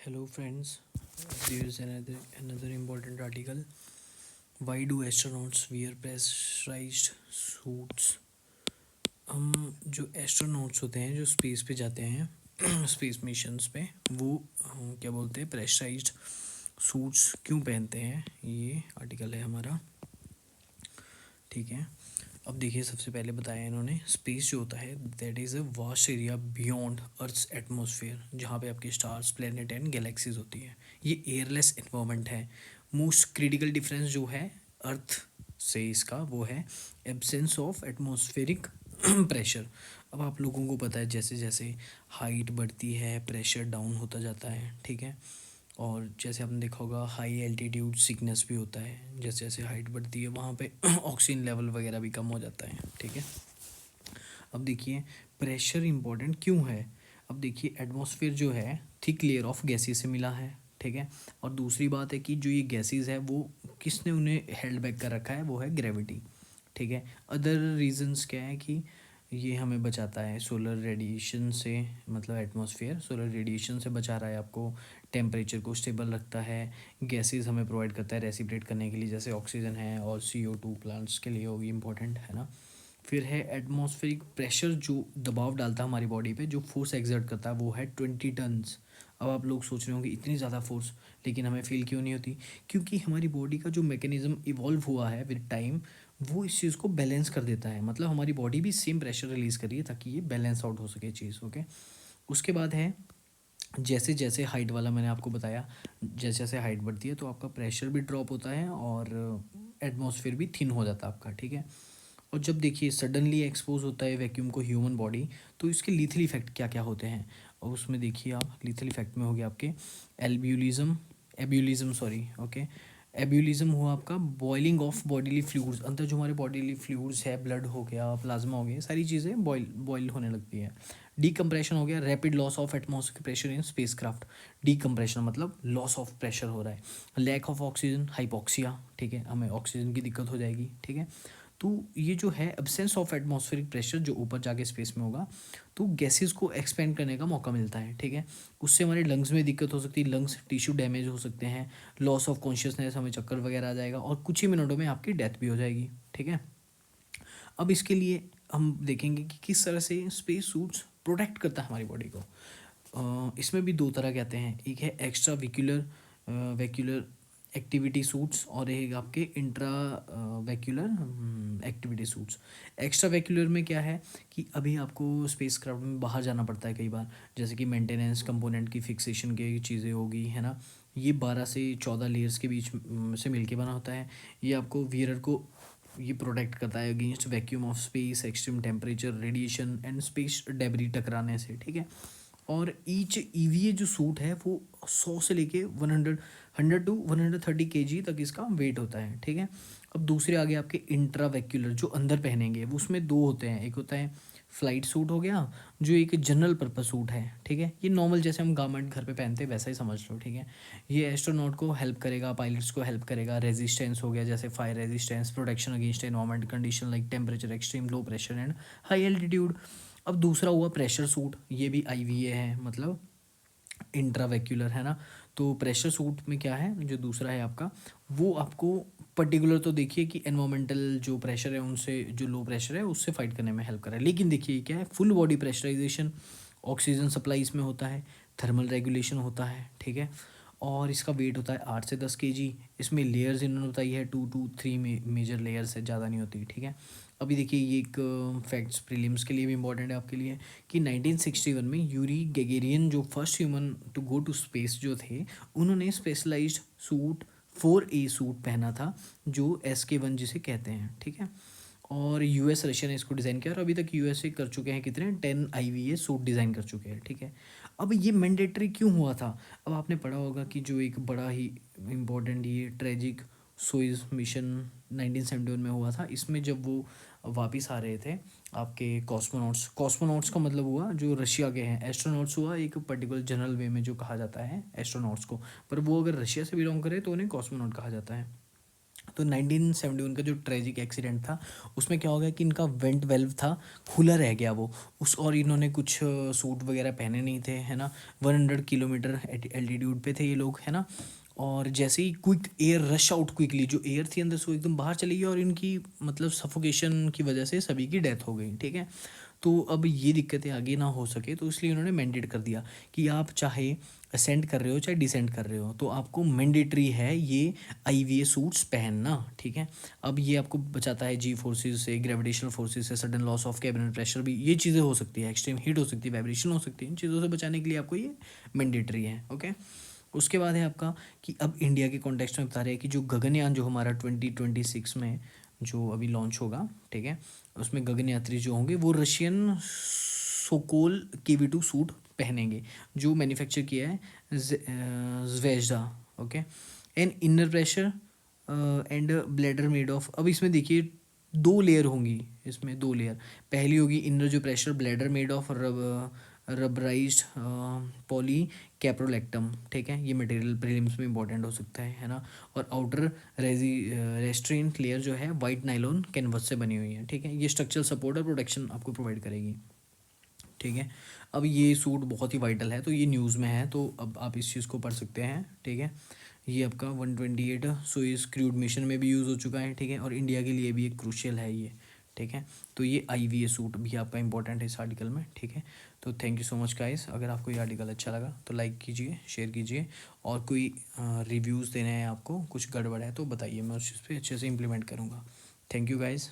Hello friends, there is another important article. Why do astronauts wear pressurized suits? हम जो astronauts होते हैं जो स्पेस पे जाते हैं स्पेस मिशंस पे वो क्या बोलते हैं प्रेशराइज्ड सूट्स क्यों पहनते हैं, ये आर्टिकल है हमारा। ठीक है, अब देखिए सबसे पहले बताया इन्होंने स्पेस जो होता है that is a vast area beyond earth's atmosphere, जहाँ पे आपके स्टार्स प्लेनेट एंड गैलेक्सीज होती है। ये एयरलेस इन्वायरमेंट है। मोस्ट क्रिटिकल डिफरेंस जो है अर्थ से इसका वो है एब्सेंस ऑफ एटमॉस्फेरिक प्रेशर। अब आप लोगों को पता है जैसे जैसे हाइट बढ़ती है प्रेशर डाउन होता जाता है। ठीक है, और जैसे आपने देखा होगा हाई एल्टीट्यूड सिकनेस भी होता है, जैसे जैसे हाइट बढ़ती है वहाँ पे ऑक्सीजन लेवल वगैरह भी कम हो जाता है। ठीक है, अब देखिए प्रेशर इंपॉर्टेंट क्यों है। अब देखिए एटमॉस्फेयर जो है थिक लेयर ऑफ गैसेस से मिला है। ठीक है, और दूसरी बात है कि जो ये गैसेस है वो किसने उन्हें हेल्ड बैक कर रखा है, वो है ग्रेविटी। ठीक है, अदर रीजंस क्या है कि ये हमें बचाता है सोलर रेडिएशन से, मतलब एटमॉस्फेयर सोलर रेडिएशन से बचा रहा है आपको, टेम्परेचर को स्टेबल रखता है, गैसेस हमें प्रोवाइड करता है रेसिप्रेट करने के लिए, जैसे ऑक्सीजन है और CO2 प्लांट्स के लिए होगी इंपॉर्टेंट है ना। फिर है एटमॉस्फेरिक प्रेशर जो दबाव डालता है हमारी बॉडी पे, जो फोर्स एग्जर्ट करता है वो है 20 टन्स। अब आप लोग सोच रहे होंगे इतनी ज़्यादा फोर्स लेकिन हमें फील क्यों नहीं होती, क्योंकि हमारी बॉडी का जो मैकेनिज्म इवॉल्व हुआ है विद टाइम वो इस चीज़ को बैलेंस कर देता है। मतलब हमारी बॉडी भी सेम प्रेशर रिलीज़ कर रही है ताकि ये बैलेंस आउट हो सके चीज़। ओके, उसके बाद है जैसे जैसे हाइट वाला मैंने आपको बताया, जैसे जैसे हाइट बढ़ती है तो आपका प्रेशर भी ड्रॉप होता है और एटमॉस्फेयर भी थिन हो जाता है आपका। ठीक है, और जब देखिए सडनली एक्सपोज होता है वैक्यूम को ह्यूमन बॉडी, तो इसके लीथल इफेक्ट क्या क्या होते हैं। और उसमें देखिए आप लीथल इफेक्ट में हो गया आपके एल्ब्यूलिज्म एब्यूलिज्म सॉरी ओके, एब्यूलिज्म हुआ आपका बॉइलिंग ऑफ बॉडीली फ्लूइड्स, अंदर जो हमारे बॉडीली फ्लूइड्स है ब्लड हो गया प्लाज्मा हो गया सारी चीज़ें बॉइल होने लगती है। डीकम्प्रेशन हो गया rapid loss of atmospheric pressure in spacecraft. Decompression मतलब लॉस ऑफ प्रेशर हो रहा है। लैक ऑफ ऑक्सीजन हाइपोक्सिया, ठीक है, हमें ऑक्सीजन की दिक्कत हो जाएगी। ठीक है, तो ये जो है एब्सेंस ऑफ एटमॉस्फेरिक प्रेशर जो ऊपर जाके स्पेस में होगा तो गैसेस को एक्सपेंड करने का मौका मिलता है। ठीक है, उससे हमारे लंग्स में दिक्कत हो सकती है, लंग्स टिश्यू डैमेज हो सकते हैं, लॉस ऑफ कॉन्शियसनेस, हमें चक्कर वगैरह आ जाएगा और कुछ ही मिनटों में आपकी डेथ भी हो जाएगी। ठीक है, अब इसके लिए हम देखेंगे कि किस तरह से स्पेस सूट्स प्रोटेक्ट करता है हमारी बॉडी को। इसमें भी दो तरह के आते हैं, एक है एक्स्ट्रा वैक्यूलर एक्टिविटी सूट्स और एक आपके intra vacuolar activity suits. Extra vacuolar में क्या है कि अभी आपको स्पेस क्राफ्ट में बाहर जाना पड़ता है कई बार, जैसे कि मेंटेनेंस कंपोनेंट की फिक्सेशन की चीज़ें होगी है ना। ये 12 से 14 लेयर्स के बीच से मिलके बना होता है। ये आपको वियरर को ये प्रोटेक्ट करता है against vacuum of space, extreme temperature, radiation and space debris टकराने से। ठीक है, और ईच EVA जो सूट है वो 100 से लेके 100 टू 130 kg तक इसका वेट होता है। ठीक है, अब दूसरे आगे आपके इंट्रावैक्यूलर जो अंदर पहनेंगे वो उसमें दो होते हैं, एक होता है फ्लाइट सूट हो गया जो एक जनरल पर्पस सूट है। ठीक है, ये नॉर्मल जैसे हम गारमेंट घर पे पहनते हैं वैसा ही समझ लो। ठीक है, ये एस्ट्रोनॉट को हेल्प करेगा, पायलट्स को हेल्प करेगा, रेजिस्टेंस हो गया जैसे fire resistance, protection against environment condition like temperature extreme low pressure and high altitude. अब दूसरा हुआ प्रेशर सूट, ये भी IVA है, मतलब इंट्रावैक्यूलर है ना। तो प्रेशर सूट में क्या है जो दूसरा है आपका, वो आपको पर्टिकुलर तो देखिए कि एनवायरमेंटल जो प्रेशर है उनसे, जो लो प्रेशर है उससे फाइट करने में हेल्प कर रहा है। लेकिन देखिए क्या है, full body pressurisation, oxygen supply इसमें होता है, थर्मल रेगुलेशन होता है। ठीक है, और इसका वेट होता है 8 से 10 kg। इसमें लेयर्स इन्होंने बताई है 2 to 3 मेजर लेयर्स है, ज़्यादा नहीं होती। ठीक है, अभी देखिए ये एक फैक्ट्स प्रीलिम्स के लिए भी इंपॉर्टेंट है आपके लिए कि 1961 में यूरी गैगेरियन जो first human to go to space जो थे, उन्होंने स्पेशलाइज्ड सूट 4A सूट पहना था जो SK1 जिसे कहते हैं। ठीक है, और रशिया ने इसको डिज़ाइन किया और अभी तक USA कर चुके हैं कितने 10 IVA सूट डिज़ाइन कर चुके हैं। ठीक है, अब ये मैंडेटरी क्यों हुआ था। अब आपने पढ़ा होगा कि जो एक बड़ा ही इम्पोर्टेंट ये ट्रेजिक सोइज मिशन 1971 में हुआ था, इसमें जब वो वापस आ रहे थे आपके कॉस्मोनॉट्स, कॉस्मोनॉट्स का मतलब हुआ जो रशिया के हैं, एस्ट्रोनॉट्स हुआ एक पर्टिकुलर जनरल वे में जो कहा जाता है एस्ट्रोनॉट्स को, पर वो अगर रशिया से बिलोंग करे तो उन्हें कॉस्मोनॉट कहा जाता है। तो 1971 का जो ट्रेजिक एक्सीडेंट था उसमें क्या हो गया कि इनका वेंट वेल्व था, खुला रह गया वो उस, और इन्होंने कुछ सूट वगैरह पहने नहीं थे, है ना। 100 किलोमीटर एल्टीट्यूड पे थे ये लोग, है ना। और जैसे ही quick air rush out quickly, जो एयर थी अंदर से वो एकदम बाहर चली गई और इनकी मतलब सफोकेशन की वजह से सभी की डेथ हो गई, ठीक है। तो अब ये दिक्कतें आगे ना हो सके तो इसलिए उन्होंने मैंडेट कर दिया कि आप चाहे असेंड कर रहे हो चाहे डिसेंड कर रहे हो तो आपको मैंडेटरी है ये आईवीए सूट्स पहनना, ठीक है। अब ये आपको बचाता है जी फोर्सेस से, ग्रेविटेशनल फोर्सेस से, sudden loss of cabinet pressure भी, ये चीज़ें हो सकती है, एक्सट्रीम हीट हो सकती है, वाइब्रेशन हो सकती है, इन चीज़ों से बचाने के लिए आपको ये मैंडेटरी है, ओके। उसके बाद है आपका कि अब इंडिया के कॉन्टेक्स्ट में बता रहे हैं कि जो गगनयान जो हमारा 2026 में जो अभी लॉन्च होगा, ठीक है, उसमें गगन यात्री जो होंगे वो रशियन सोकोल KV2 सूट पहनेंगे जो मैन्युफैक्चर किया है Zvezda, okay. And inner pressure and bladder made of, अब इसमें देखिए 2 लेयर होंगी, इसमें 2 लेयर। पहली होगी इनर जो pressure bladder made of rubberized poly caprolactam, ठीक है, ये मटेरियल प्रीलिम्स में इंपॉर्टेंट हो सकता है ना। और आउटर रेस्ट्रेंट लेयर जो है वाइट नाइलॉन कैनवस से बनी हुई है, ठीक है, ये स्ट्रक्चरल सपोर्ट और प्रोटेक्शन आपको प्रोवाइड करेगी, ठीक है। अब ये सूट बहुत ही वाइटल है तो ये न्यूज़ में है तो अब आप इस चीज़ को पढ़ सकते हैं, ठीक है। ये आपका 128 सोइस क्रूड मिशन में भी यूज़ हो चुका है, ठीक है, और इंडिया के लिए भी एक क्रूशियल है ये, ठीक है। तो ये आईवीए सूट भी आपका इंपॉर्टेंट है इस आर्टिकल में, ठीक है। तो thank you so much guys, अगर आपको ये आर्टिकल अच्छा लगा तो लाइक कीजिए, शेयर कीजिए, और कोई रिव्यूज़ देने हैं आपको, कुछ गड़बड़ है तो बताइए, मैं उस चीज़ पे अच्छे से इम्प्लीमेंट करूँगा। Thank you guys.